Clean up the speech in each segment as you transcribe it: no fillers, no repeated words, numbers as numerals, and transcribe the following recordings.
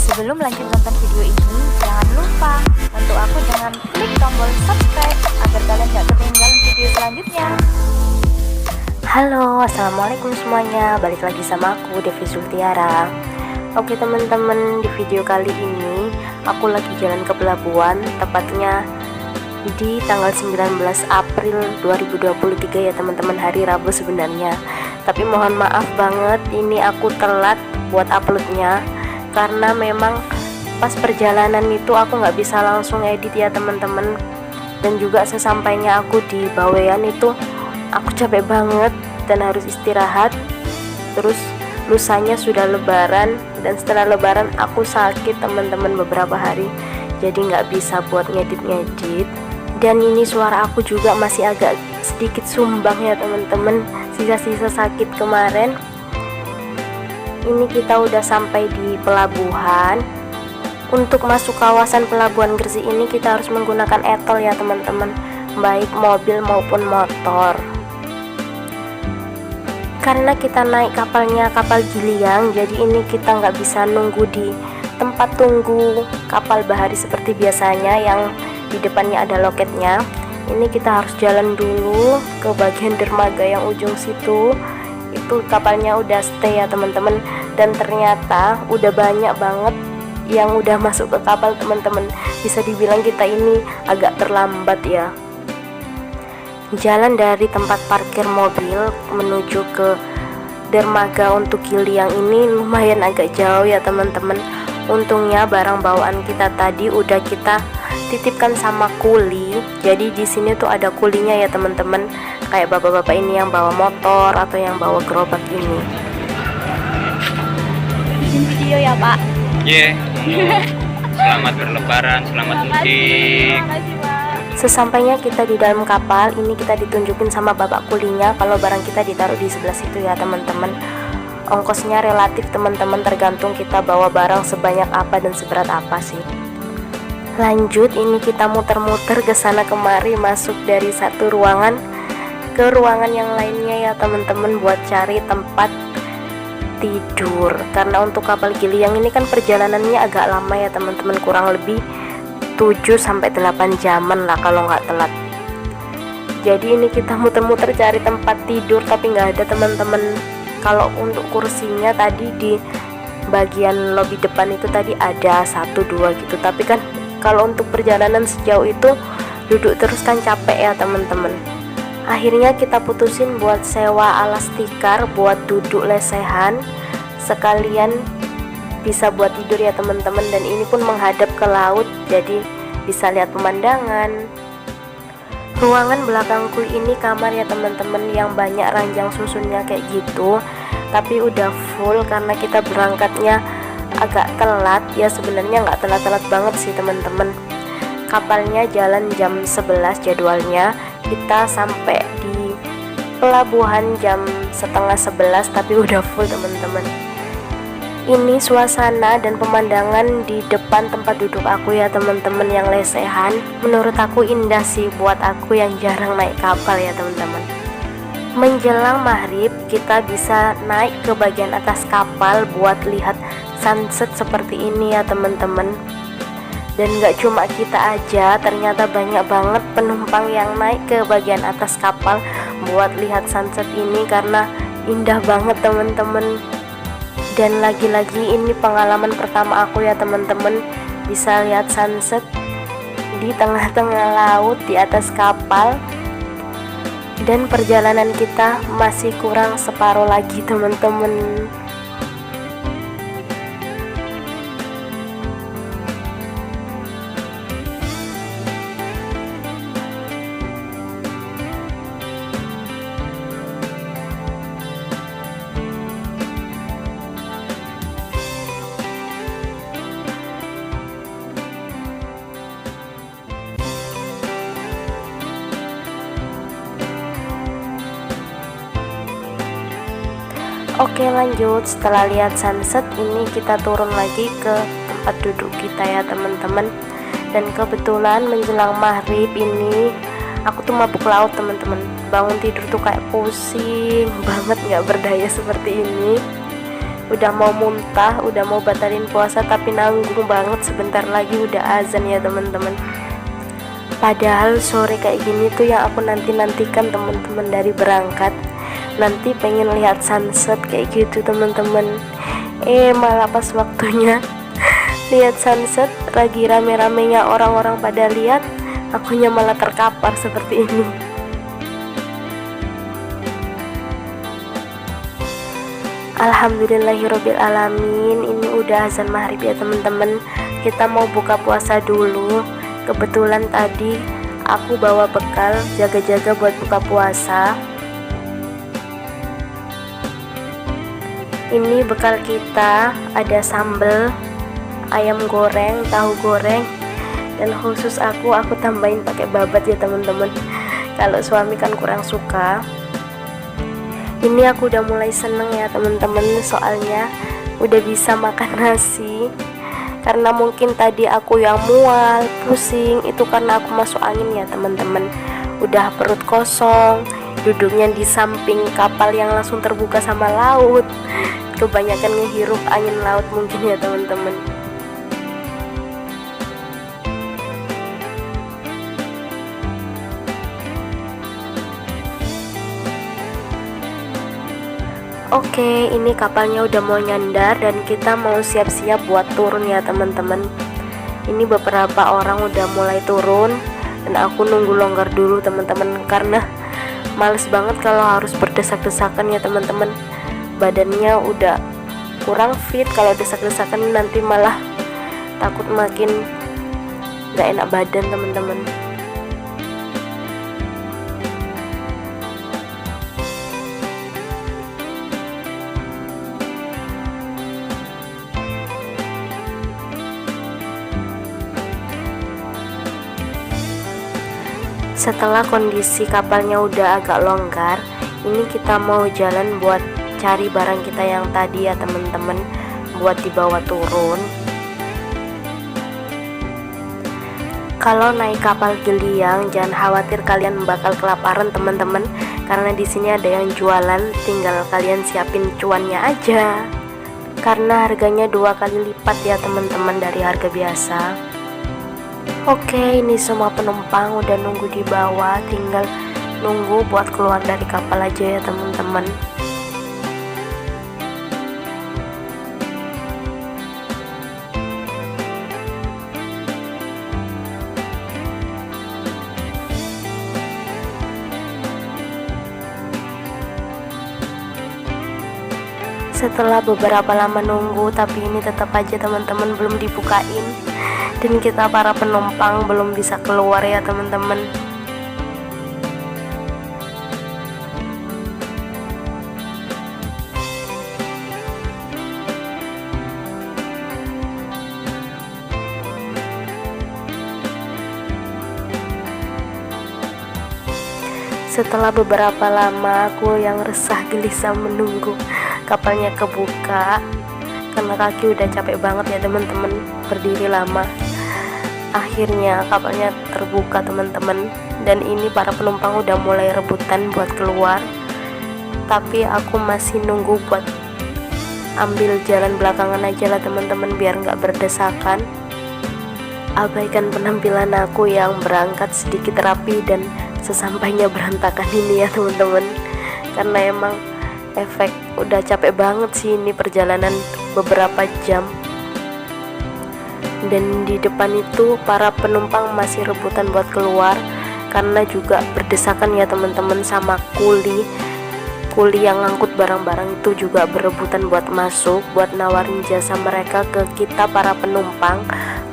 Sebelum lanjut nonton video ini, jangan lupa untuk aku dengan klik tombol subscribe agar kalian gak ketinggalan video selanjutnya. Halo, assalamualaikum semuanya. Balik lagi sama aku, Devi Zultiara. Oke teman-teman, di video kali ini aku lagi jalan ke pelabuhan, tepatnya di tanggal 19 April 2023 ya teman-teman, hari Rabu sebenarnya. Tapi mohon maaf banget, ini aku telat buat uploadnya karena memang pas perjalanan itu aku nggak bisa langsung edit ya teman-teman. Dan juga sesampainya aku di Bawean itu aku capek banget dan harus istirahat. Terus lusanya sudah lebaran, dan setelah lebaran aku sakit teman-teman beberapa hari, jadi nggak bisa buat ngedit-ngedit. Dan ini suara aku juga masih agak sedikit sumbang ya teman-teman, sisa-sisa sakit kemarin. Ini kita udah sampai di pelabuhan. Untuk masuk kawasan pelabuhan Gresik ini kita harus menggunakan e-tol ya teman-teman, baik mobil maupun motor. Karena kita naik kapalnya kapal Giliang, jadi ini kita nggak bisa nunggu di tempat tunggu kapal bahari seperti biasanya yang di depannya ada loketnya. Ini kita harus jalan dulu ke bagian dermaga yang ujung situ. Itu kapalnya udah stay ya teman-teman, dan ternyata udah banyak banget yang udah masuk ke kapal teman-teman. Bisa dibilang kita ini agak terlambat ya. Jalan dari tempat parkir mobil menuju ke dermaga untuk Giliang ini lumayan agak jauh ya teman-teman. Untungnya barang bawaan kita tadi udah kita titipkan sama kuli. Jadi di sini tuh ada kulinya ya teman-teman, kayak bapak-bapak ini yang bawa motor atau yang bawa gerobak ini. Bikin video ya Pak? Iya, selamat berlebaran, selamat mudik. Sesampainya kita di dalam kapal, ini kita ditunjukin sama bapak kulinya kalau barang kita ditaruh di sebelah situ ya teman-teman. Ongkosnya relatif teman-teman, tergantung kita bawa barang sebanyak apa dan seberat apa sih. Lanjut, ini kita muter-muter ke sana kemari, masuk dari satu ruangan ke ruangan yang lainnya ya teman-teman, buat cari tempat tidur. Karena untuk kapal Giliang ini kan perjalanannya agak lama ya teman-teman, kurang lebih 7-8 jaman lah kalau nggak telat. Jadi ini kita muter-muter cari tempat tidur tapi nggak ada teman-teman. Kalau untuk kursinya tadi di bagian lobi depan itu tadi ada 1-2 gitu, tapi kan kalau untuk perjalanan sejauh itu duduk terus kan capek ya teman-teman. Akhirnya kita putusin buat sewa alas tikar buat duduk lesehan, sekalian bisa buat tidur ya teman-teman. Dan ini pun menghadap ke laut, jadi bisa lihat pemandangan. Ruangan belakangku ini kamar ya teman-teman, yang banyak ranjang susunnya kayak gitu, tapi udah full karena kita berangkatnya agak telat ya. Sebenarnya nggak telat-telat banget sih teman-teman. Kapalnya jalan jam 11 jadwalnya, kita sampai di pelabuhan jam setengah 11 tapi udah full teman-teman. Ini suasana dan pemandangan di depan tempat duduk aku ya teman-teman, yang lesehan. Menurut aku indah sih buat aku yang jarang naik kapal ya teman-teman. Menjelang maghrib kita bisa naik ke bagian atas kapal buat lihat sunset seperti ini ya teman-teman. Dan gak cuma kita aja, ternyata banyak banget penumpang yang naik ke bagian atas kapal buat lihat sunset ini karena indah banget teman-teman. Dan lagi-lagi ini pengalaman pertama aku ya teman-teman, bisa lihat sunset di tengah-tengah laut di atas kapal. Dan perjalanan kita masih kurang separuh lagi teman-teman. Oke lanjut, setelah lihat sunset ini kita turun lagi ke tempat duduk kita ya teman-teman. Dan kebetulan menjelang maghrib ini aku tuh mabuk laut teman-teman. Bangun tidur tuh kayak pusing banget, nggak berdaya seperti ini. udah mau muntah, udah mau batalin puasa, tapi nanggung banget, sebentar lagi udah azan ya teman-teman. Padahal sore kayak gini tuh yang aku nanti-nantikan teman-teman dari berangkat. Nanti pengen lihat sunset kayak gitu teman-teman. Malah pas waktunya lihat sunset, lagi rame-ramenya orang-orang pada lihat, akunya malah terkapar seperti ini. Alhamdulillahirabbil alamin, ini udah azan maghrib ya teman-teman. Kita mau buka puasa dulu. Kebetulan tadi aku bawa bekal jaga-jaga buat buka puasa. Ini bekal kita, ada sambal, ayam goreng, tahu goreng, dan khusus aku tambahin pakai babat ya teman-teman. Kalau suami kan kurang suka. Ini aku udah mulai seneng ya teman-teman, soalnya udah bisa makan nasi. Karena mungkin tadi aku yang mual, pusing, itu karena aku masuk angin ya teman-teman. Udah perut kosong, duduknya di samping kapal yang langsung terbuka sama laut. Kebanyakan ngehirup angin laut mungkin ya teman-teman. Oke, ini kapalnya udah mau nyandar dan kita mau siap-siap buat turun ya teman-teman. Ini beberapa orang udah mulai turun dan aku nunggu longgar dulu teman-teman, karena males banget kalau harus berdesak-desakan ya teman-teman. Badannya udah kurang fit, kalau desak-desakan nanti malah takut makin gak enak badan teman-teman. Setelah kondisi kapalnya udah agak longgar, ini kita mau jalan buat cari barang kita yang tadi ya teman-teman, buat dibawa turun. Kalau naik kapal Giliang, jangan khawatir kalian bakal kelaparan teman-teman, karena di sini ada yang jualan, tinggal kalian siapin cuannya aja. Karena harganya 2 kali lipat ya teman-teman dari harga biasa. Oke, ini semua penumpang udah nunggu di bawah, tinggal nunggu buat keluar dari kapal aja ya teman-teman. Setelah beberapa lama nunggu, tapi ini tetap aja teman-teman belum dibukain. Dan kita para penumpang belum bisa keluar ya teman-teman. Setelah beberapa lama aku yang resah gelisah menunggu kapalnya kebuka, karena kaki udah capek banget ya teman-teman berdiri lama. Akhirnya kapalnya terbuka teman-teman, dan ini para penumpang udah mulai rebutan buat keluar, tapi aku masih nunggu buat ambil jalan belakangan aja lah teman-teman, biar nggak berdesakan. Abaikan penampilan aku yang berangkat sedikit rapi dan sesampainya berantakan ini ya teman-teman, karena emang efek udah capek banget sih ini perjalanan beberapa jam. Dan di depan itu para penumpang masih rebutan buat keluar, karena juga berdesakan ya teman-teman, sama kuli yang ngangkut barang-barang itu juga berebutan buat masuk, buat nawarin jasa mereka ke kita para penumpang,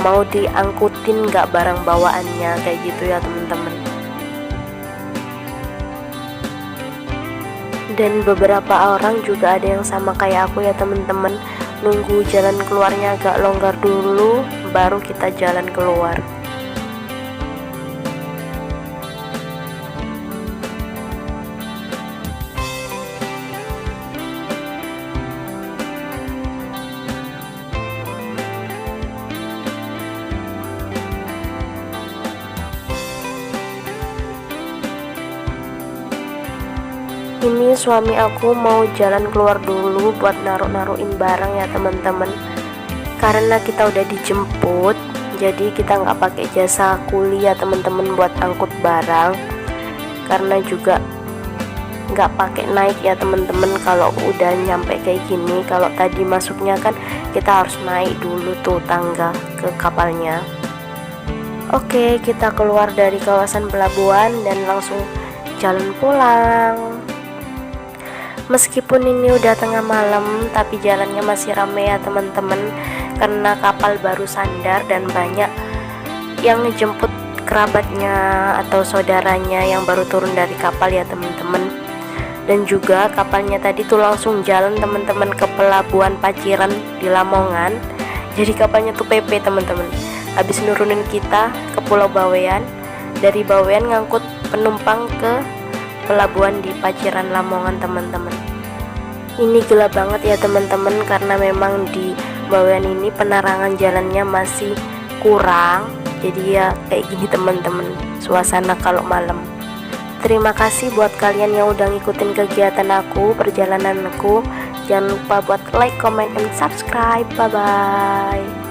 mau diangkutin nggak barang bawaannya kayak gitu ya teman-teman. Dan beberapa orang juga ada yang sama kayak aku ya teman-teman, nunggu jalan keluarnya agak longgar dulu baru kita jalan keluar. Ini suami aku mau jalan keluar dulu buat naruh-naruhin barang ya teman-teman. Karena kita udah dijemput, jadi kita nggak pakai jasa kuli ya teman-teman buat angkut barang. Karena juga nggak pakai naik ya teman-teman kalau udah nyampe kayak gini. Kalau tadi masuknya kan kita harus naik dulu tuh tangga ke kapalnya. Oke, kita keluar dari kawasan pelabuhan dan langsung jalan pulang. Meskipun ini udah tengah malam, tapi jalannya masih ramai ya teman-teman, karena kapal baru sandar dan banyak yang ngejemput kerabatnya atau saudaranya yang baru turun dari kapal ya teman-teman. Dan juga kapalnya tadi tuh langsung jalan teman-teman ke pelabuhan Paciran di Lamongan. Jadi kapalnya tuh PP teman-teman. Habis nurunin kita ke Pulau Bawean, dari Bawean ngangkut penumpang ke pelabuhan di Paciran Lamongan teman-teman. Ini gelap banget ya teman-teman, karena memang di Bawean ini penerangan jalannya masih kurang. Jadi ya kayak gini teman-teman suasana kalau malam. Terima kasih buat kalian yang udah ngikutin kegiatan aku, perjalananku. Jangan lupa buat like, comment, and subscribe. Bye bye.